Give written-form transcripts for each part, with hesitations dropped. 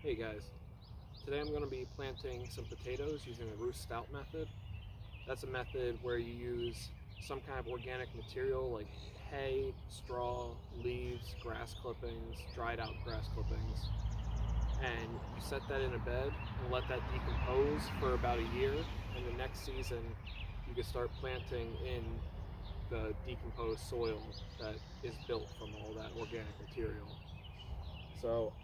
Hey guys, today I'm going to be planting some potatoes using the Ruth Stout method. That's a method where you use some kind of organic material like hay, straw, leaves, grass clippings, dried out grass clippings, and you set that in a bed and let that decompose for about a year, and the next season you can start planting in the decomposed soil that is built from all that organic material. So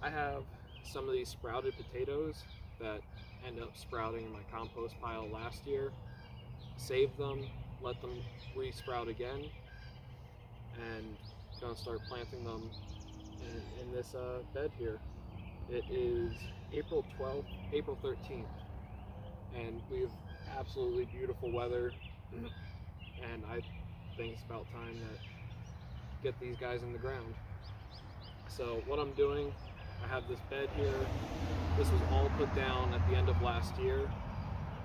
I have some of these sprouted potatoes that end up sprouting in my compost pile last year. Save them, let them re-sprout again, and gonna start planting them in this bed here. It is April 12th, April 13th, and we have absolutely beautiful weather, and I think it's about time to get these guys in the ground. So what I'm doing, I have this bed here. This was all put down at the end of last year,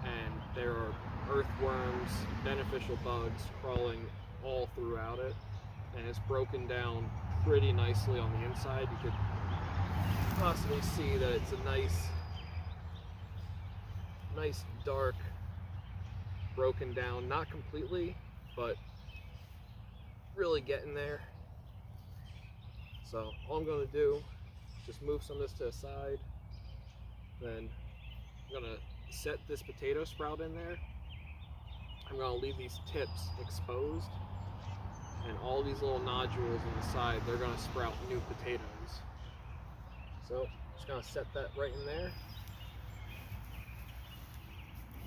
and there are earthworms, beneficial bugs crawling all throughout it, and it's broken down pretty nicely on the inside. You could possibly see that it's a nice dark broken down, not completely, but really getting there. So all I'm going to do, just move some of this to the side, then I'm going to set this potato sprout in there. I'm going to leave these tips exposed, and all these little nodules on the side, they're going to sprout new potatoes. So just going to set that right in there,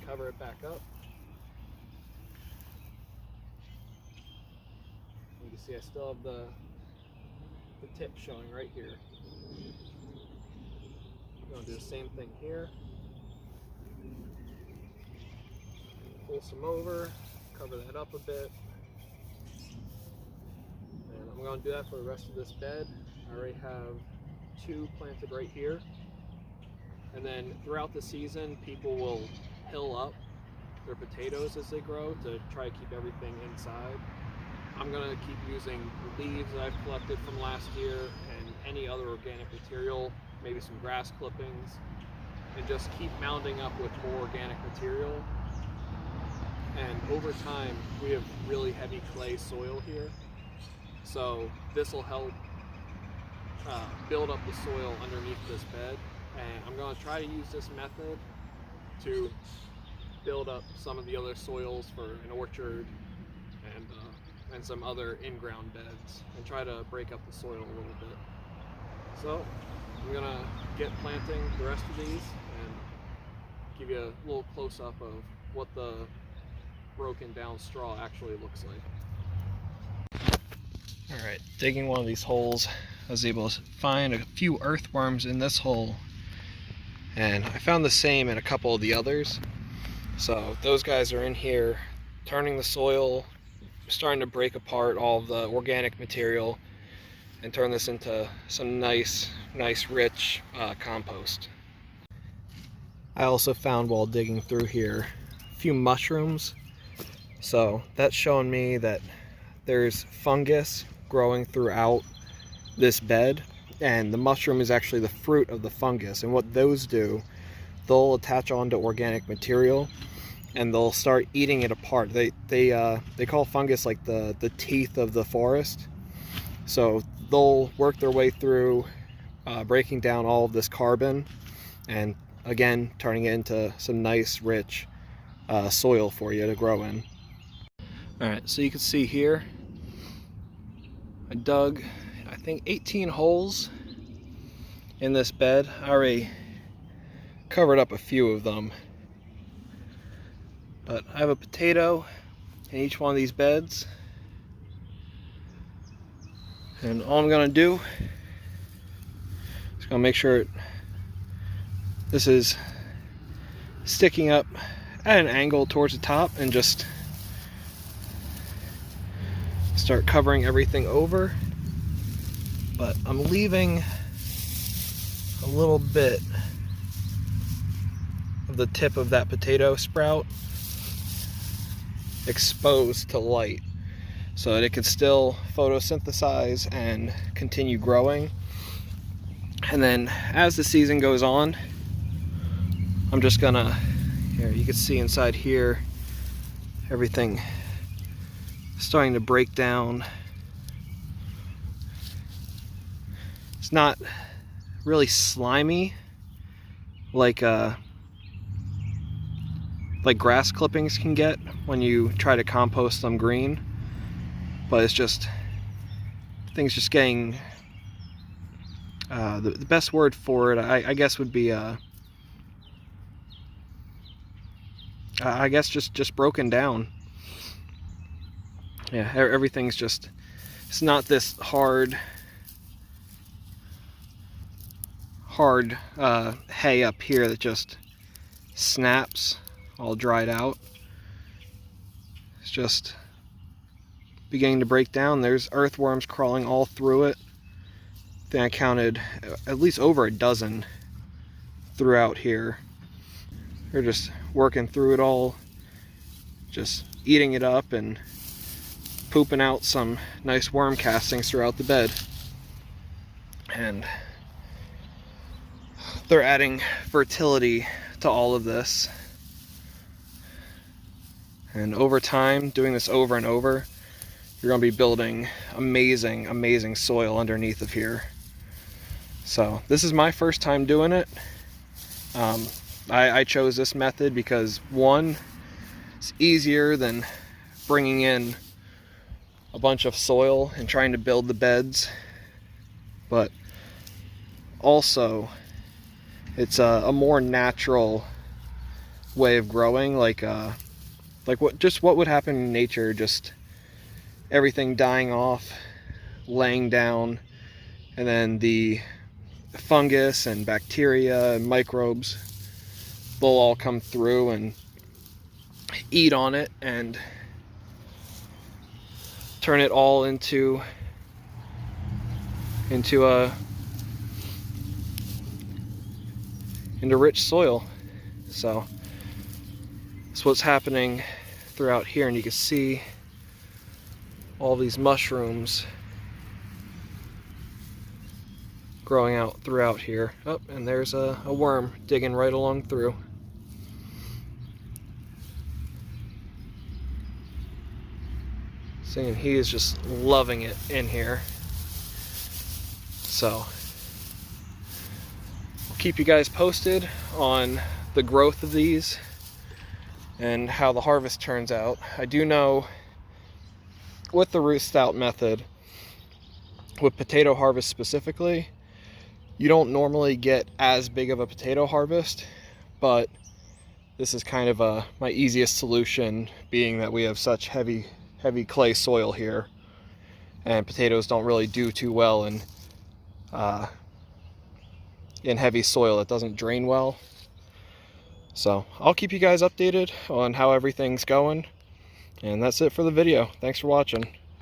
cover it back up. You can see I still have the tip showing right here. I'm going to do the same thing here. Pull some over, cover that up a bit. And I'm going to do that for the rest of this bed. I already have 2 planted right here. And then throughout the season, people will hill up their potatoes as they grow to try to keep everything inside. I'm going to keep using leaves that I've collected from last year and any other organic material, maybe some grass clippings, and just keep mounding up with more organic material. And over time, we have really heavy clay soil here, so this will help build up the soil underneath this bed. And I'm going to try to use this method to build up some of the other soils for an orchard and some other in-ground beds, and try to break up the soil a little bit. So I'm gonna get planting the rest of these and give you a little close-up of what the broken down straw actually looks like. Alright, digging one of these holes, I was able to find a few earthworms in this hole, and I found the same in a couple of the others. So those guys are in here turning the soil, starting to break apart all of the organic material and turn this into some nice rich compost. I also found, while digging through here, a few mushrooms. So that's showing me that there's fungus growing throughout this bed, and the mushroom is actually the fruit of the fungus. And what those do, they'll attach onto organic material and they'll start eating it apart. They call fungus like the teeth of the forest. So they'll work their way through breaking down all of this carbon and again turning it into some nice rich soil for you to grow in. Alright, so you can see here I dug, I think, 18 holes in this bed. I already covered up a few of them, but I have a potato in each one of these beds, and all I'm going to do is going to make sure this is sticking up at an angle towards the top, and just start covering everything over. But I'm leaving a little bit of the tip of that potato sprout exposed to light so that it could still photosynthesize and continue growing. And then as the season goes on, I'm just gonna, here you can see inside here, everything starting to break down. It's not really slimy like grass clippings can get when you try to compost them green, but it's just, things just getting, the best word for it, I guess, would be I guess just broken down. Yeah, everything's just, it's not this hard hay up here that just snaps all dried out. It's just beginning to break down. There's earthworms crawling all through it. I think I counted at least over a dozen throughout here. They're just working through it all, just eating it up and pooping out some nice worm castings throughout the bed. And they're adding fertility to all of this. And over time, doing this over and over, you're going to be building amazing, amazing soil underneath of here. So this is my first time doing it. I chose this method because, one, it's easier than bringing in a bunch of soil and trying to build the beds, but also it's a more natural way of growing, like what would happen in nature, just everything dying off, laying down, and then the fungus and bacteria and microbes, they'll all come through and eat on it and turn it all into rich soil. So that's what's happening throughout here, and you can see all these mushrooms growing out throughout here. Oh, and there's a worm digging right along through. Seeing he is just loving it in here. So I'll keep you guys posted on the growth of these and how the harvest turns out. I do know with the Ruth Stout method, with potato harvest specifically, you don't normally get as big of a potato harvest, but this is kind of my easiest solution, being that we have such heavy clay soil here, and potatoes don't really do too well in heavy soil that doesn't drain well. So I'll keep you guys updated on how everything's going, and that's it for the video. Thanks for watching.